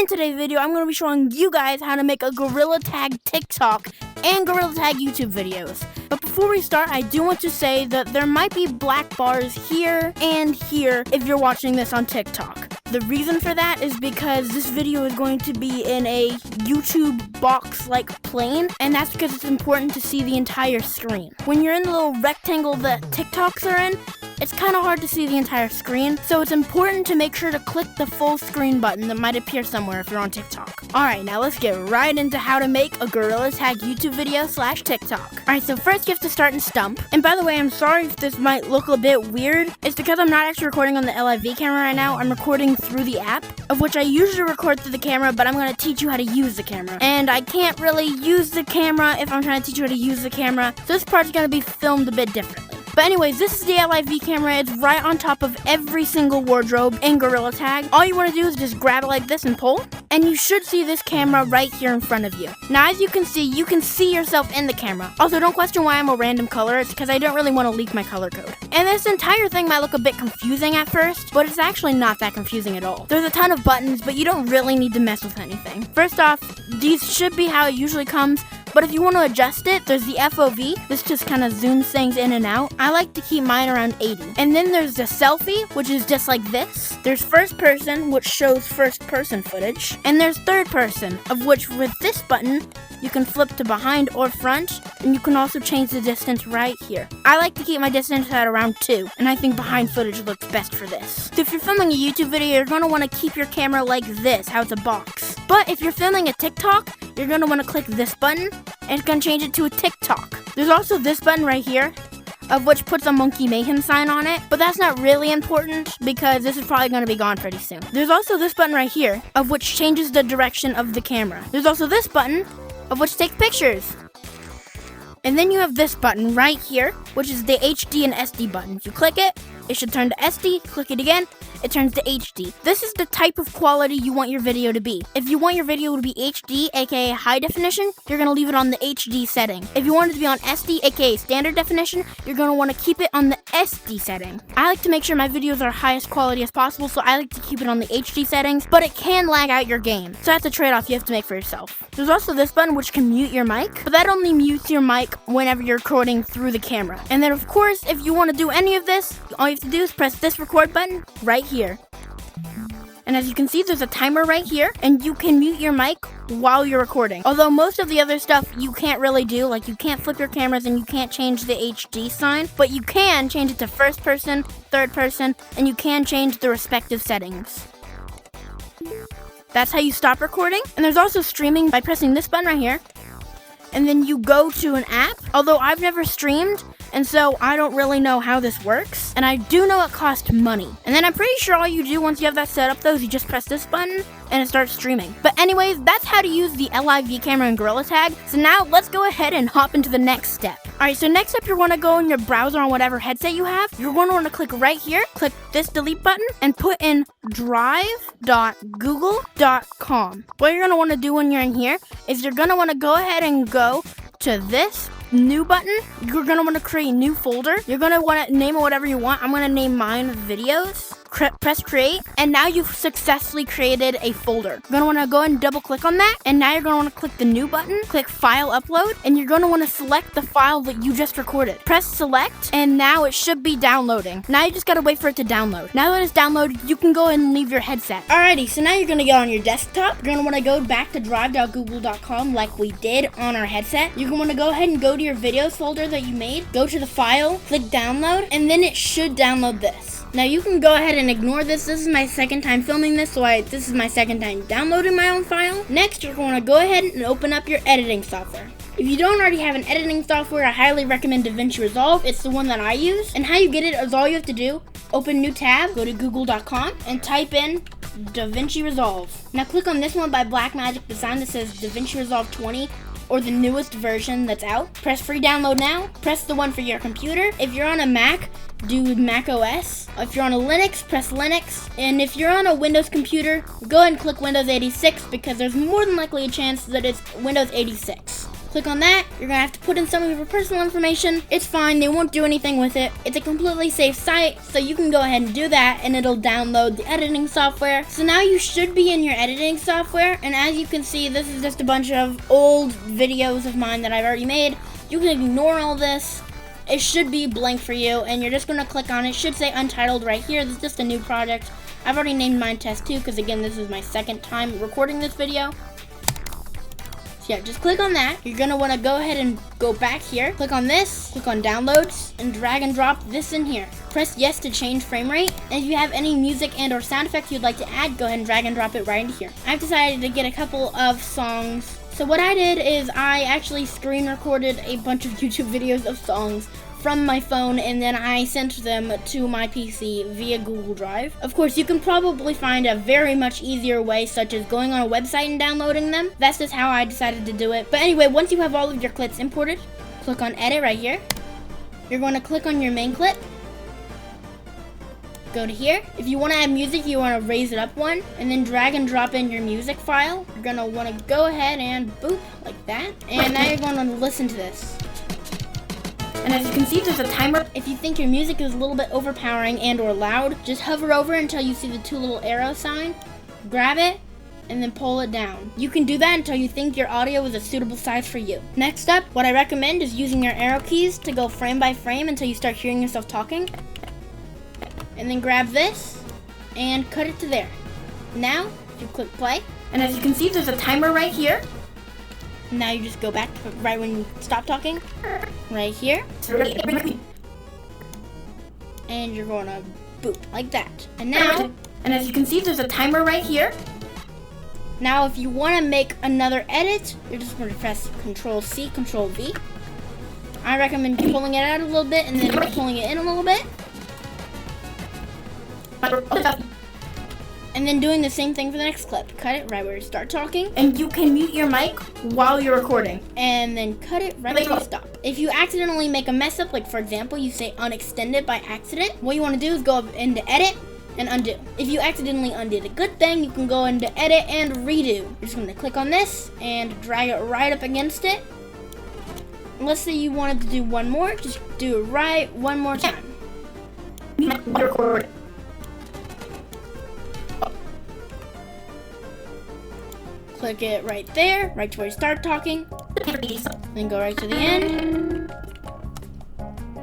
In today's video, I'm going to be showing you guys how to make a Gorilla Tag TikTok and Gorilla Tag YouTube videos. But before we start, I do want to say that there might be black bars here and here if you're watching this on TikTok. The reason for that is because this video is going to be in a YouTube box-like plane, and that's because it's important to see the entire screen. When you're in the little rectangle that TikToks are in, it's kind of hard to see the entire screen, so it's important to make sure to click the full screen button that might appear somewhere if you're on TikTok. Alright, now let's get right into how to make a Gorilla Tag YouTube video / TikTok. Alright, so first you have to start in Stump. And by the way, I'm sorry if this might look a bit weird. It's because I'm not actually recording on the LIV camera right now. I'm recording through the app, of which I usually record through the camera, but I'm going to teach you how to use the camera. And I can't really use the camera if I'm trying to teach you how to use the camera, so this part's going to be filmed a bit differently. But anyways, this is the LIV camera. It's right on top of every single wardrobe in Gorilla Tag. All you want to do is just grab it like this and pull, and you should see this camera right here in front of you. Now, as you can see yourself in the camera. Also, don't question why I'm a random color. It's because I don't really want to leak my color code. And this entire thing might look a bit confusing at first, but it's actually not that confusing at all. There's a ton of buttons, but you don't really need to mess with anything. First off, these should be how it usually comes. But if you want to adjust it, there's the FOV. This just kind of zooms things in and out. I like to keep mine around 80. And then there's the selfie, which is just like this. There's first person, which shows first person footage. And there's third person, of which with this button, you can flip to behind or front. And you can also change the distance right here. I like to keep my distance at around 2. And I think behind footage looks best for this. So if you're filming a YouTube video, you're going to want to keep your camera like this, how it's a box. But if you're filming a TikTok, you're going to want to click this button, and it's going to change it to a TikTok. There's also this button right here, of which puts a Monke Mayhem sign on it, but that's not really important because this is probably going to be gone pretty soon. There's also this button right here, of which changes the direction of the camera. There's also this button, of which takes pictures. And then you have this button right here, which is the HD and SD button. If you click it, it should turn to SD. Click it again, it turns to HD. This is the type of quality you want your video to be. If you want your video to be HD, aka high definition, you're going to leave it on the HD setting. If you want it to be on SD, aka standard definition, you're going to want to keep it on the SD setting. I like to make sure my videos are highest quality as possible, so I like to keep it on the HD settings, but it can lag out your game. So that's a trade-off you have to make for yourself. There's also this button which can mute your mic, but that only mutes your mic whenever you're recording through the camera. And then of course, if you want to do any of this, all you have to do is press this record button right here. And as you can see, there's a timer right here, and you can mute your mic while you're recording. Although most of the other stuff you can't really do, like you can't flip your cameras and you can't change the HD sign, but you can change it to first person, third person, and you can change the respective settings. That's how you stop recording. And there's also streaming by pressing this button right here, and then you go to an app. Although I've never streamed, and so I don't really know how this works. And I do know it costs money. And then I'm pretty sure all you do once you have that set up though is you just press this button and it starts streaming. But anyways, that's how to use the LIV camera in Gorilla Tag. So now let's go ahead and hop into the next step. Alright, so next up you're going to go in your browser on whatever headset you have. You're going to want to click right here, click this delete button, and put in drive.google.com. What you're going to want to do when you're in here is you're going to want to go ahead and go to this new button. You're going to want to create a new folder. You're going to want to name it whatever you want. I'm going to name mine videos. Press create, and now you've successfully created a folder. You're going to want to go and double click on that, and now you're going to want to click the new button, click file upload, and you're going to want to select the file that you just recorded. Press select, and now it should be downloading. Now you just got to wait for it to download. Now that it's downloaded, you can go and leave your headset. Alrighty, so now you're going to get on your desktop. You're going to want to go back to drive.google.com like we did on our headset. You're going to want to go ahead and go to your videos folder that you made, go to the file, click download, and then it should download this. Now you can go ahead and ignore this. This is my second time filming this, so this is my second time downloading my own file. Next, you're going to go ahead and open up your editing software. If you don't already have an editing software, I highly recommend DaVinci Resolve. It's the one that I use. And how you get it is all you have to do, open new tab, go to google.com, and type in DaVinci Resolve. Now click on this one by Blackmagic Design that says DaVinci Resolve 20. Or the newest version that's out. Press free download now. Press the one for your computer. If you're on a Mac, do Mac OS. If you're on a Linux, press Linux. And if you're on a Windows computer, go ahead and click Windows 86 because there's more than likely a chance that it's Windows 86. Click on that. You're gonna have to put in some of your personal information. It's fine, they won't do anything with it. It's a completely safe site, so you can go ahead and do that and it'll download the editing software. So now you should be in your editing software, and as you can see, this is just a bunch of old videos of mine that I've already made. You can ignore all this. It should be blank for you, and you're just gonna click on it. It should say untitled right here. This is just a new project. I've already named mine test 2 because again, this is my second time recording this video. So yeah, just click on that. You're gonna wanna go ahead and go back here. Click on this, click on downloads, and drag and drop this in here. Press yes to change frame rate. And if you have any music and or sound effects you'd like to add, go ahead and drag and drop it right into here. I've decided to get a couple of songs. So what I did is I actually screen recorded a bunch of YouTube videos of songs from my phone, and then I sent them to my PC via Google Drive. Of course, you can probably find a very much easier way, such as going on a website and downloading them. That's just how I decided to do it. But anyway, once you have all of your clips imported, click on edit right here. You're going to click on your main clip. Go to here. If you want to add music, you want to raise it up one, and then drag and drop in your music file. You're going to want to go ahead and boop, like that. And now you're going to listen to this. And as you can see, there's a timer. If you think your music is a little bit overpowering and or loud, just hover over until you see the 2 little arrow sign, grab it, and then pull it down. You can do that until you think your audio is a suitable size for you. Next up, what I recommend is using your arrow keys to go frame by frame until you start hearing yourself talking. And then grab this and cut it to there. Now, you click play. And as you can see, there's a timer right here. Now you just go back to right when you stop talking, right here. And you're going to boop, like that. And now, and as you can see, there's a timer right here. Now if you want to make another edit, you're just going to press Control-C, Control-V. I recommend pulling it out a little bit and then pulling it in a little bit. And then doing the same thing for the next clip. Cut it right where you start talking. And you can mute your mic while you're recording. And then cut it right where you stop. If you accidentally make a mess up, like for example, you say unextended by accident, what you want to do is go up into edit and undo. If you accidentally undid a good thing, you can go into edit and redo. You're just going to click on this and drag it right up against it. And let's say you wanted to do one more, just do it right one more time. Click it right there, right to where you start talking. Then go right to the end.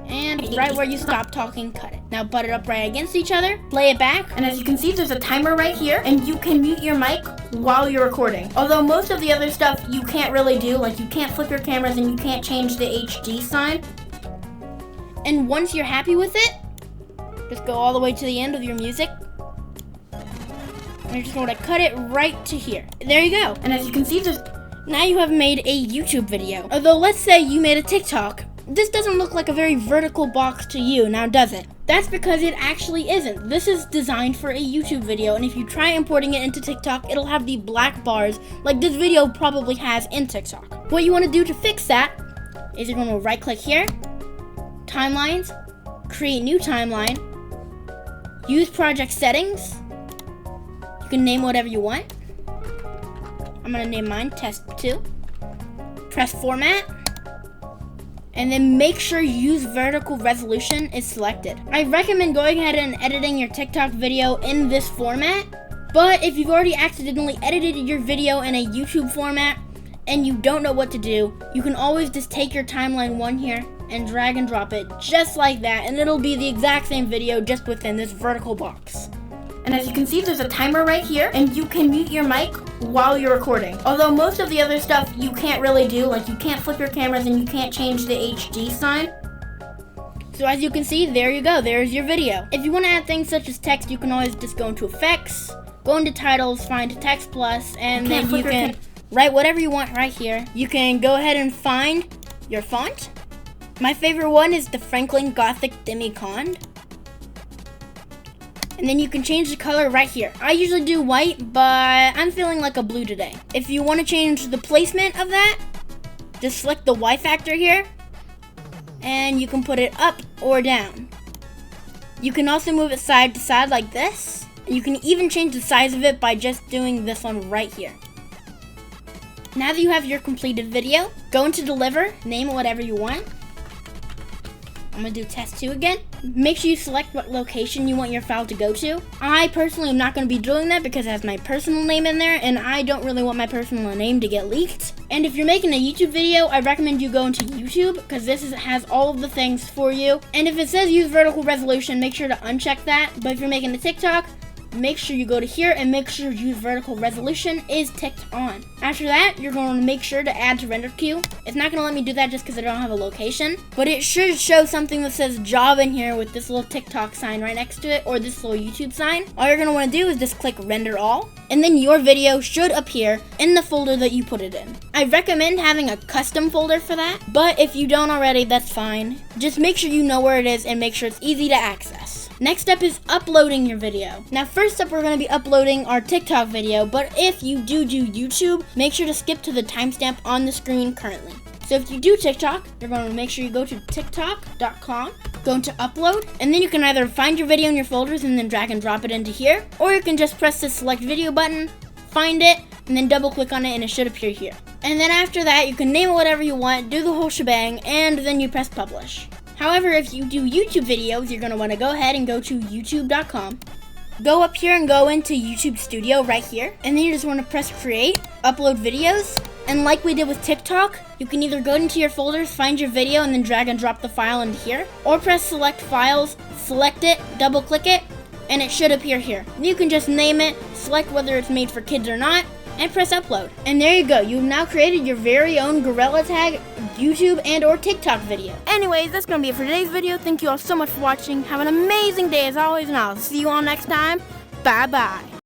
And right where you stop talking, cut it. Now butt it up right against each other, play it back. And as you can see, there's a timer right here, and you can mute your mic while you're recording. Although most of the other stuff you can't really do, like you can't flip your cameras and you can't change the HD sign. And once you're happy with it, just go all the way to the end of your music. And you're just going to cut it right to here. There you go. And as you can see, now you have made a YouTube video. Although let's say you made a TikTok. This doesn't look like a very vertical box to you, now does it? That's because it actually isn't. This is designed for a YouTube video, and if you try importing it into TikTok, it'll have the black bars like this video probably has in TikTok. What you want to do to fix that is you're going to right click here, timelines, create new timeline, use project settings. You can name whatever you want. I'm going to name mine test 2. Press format. And then make sure use vertical resolution is selected. I recommend going ahead and editing your TikTok video in this format. But if you've already accidentally edited your video in a YouTube format and you don't know what to do, you can always just take your timeline 1 here and drag and drop it just like that, and it'll be the exact same video just within this vertical box. And as you can see, there's a timer right here, and you can mute your mic while you're recording. Although most of the other stuff you can't really do, like you can't flip your cameras and you can't change the HD sign. So as you can see, there you go, there's your video. If you want to add things such as text, you can always just go into effects, go into titles, find text plus, and then you can write whatever you want right here. You can go ahead and find your font. My favorite one is the Franklin Gothic Demicond. And then you can change the color right here. I usually do white, but I'm feeling like a blue today. If you want to change the placement of that, just select the Y factor here, and you can put it up or down. You can also move it side to side like this. And you can even change the size of it by just doing this one right here. Now that you have your completed video, go into deliver, name it whatever you want. I'm gonna do test 2 again. Make sure you select what location you want your file to go to. I personally am not gonna be doing that because it has my personal name in there and I don't really want my personal name to get leaked. And if you're making a YouTube video, I recommend you go into YouTube because has all of the things for you. And if it says use vertical resolution, make sure to uncheck that. But if you're making a TikTok, make sure you go to here and make sure use vertical resolution is ticked on. After that, you're going to make sure to add to render queue. It's not going to let me do that just because I don't have a location, but it should show something that says job in here with this little TikTok sign right next to it or this little YouTube sign. All you're going to want to do is just click render all, and then your video should appear in the folder that you put it in. I recommend having a custom folder for that, but if you don't already, that's fine. Just make sure you know where it is and make sure it's easy to access. Next up is uploading your video. Now first up, we're going to be uploading our TikTok video, but if you do YouTube, make sure to skip to the timestamp on the screen currently. So if you do TikTok, you're going to make sure you go to tiktok.com, go into upload, and then you can either find your video in your folders and then drag and drop it into here, or you can just press the select video button, find it, and then double click on it and it should appear here. And then after that, you can name it whatever you want, do the whole shebang, and then you press publish. However, if you do YouTube videos, you're going to want to go ahead and go to youtube.com. Go up here and go into YouTube Studio right here. And then you just want to press create, upload videos. And like we did with TikTok, you can either go into your folders, find your video, and then drag and drop the file into here. Or press select files, select it, double click it, and it should appear here. You can just name it, select whether it's made for kids or not, and press upload. And there you go. You've now created your very own Gorilla Tag YouTube and or TikTok video. Anyways, that's gonna be it for today's video. Thank you all so much for watching. Have an amazing day as always, and I'll see you all next time. Bye bye.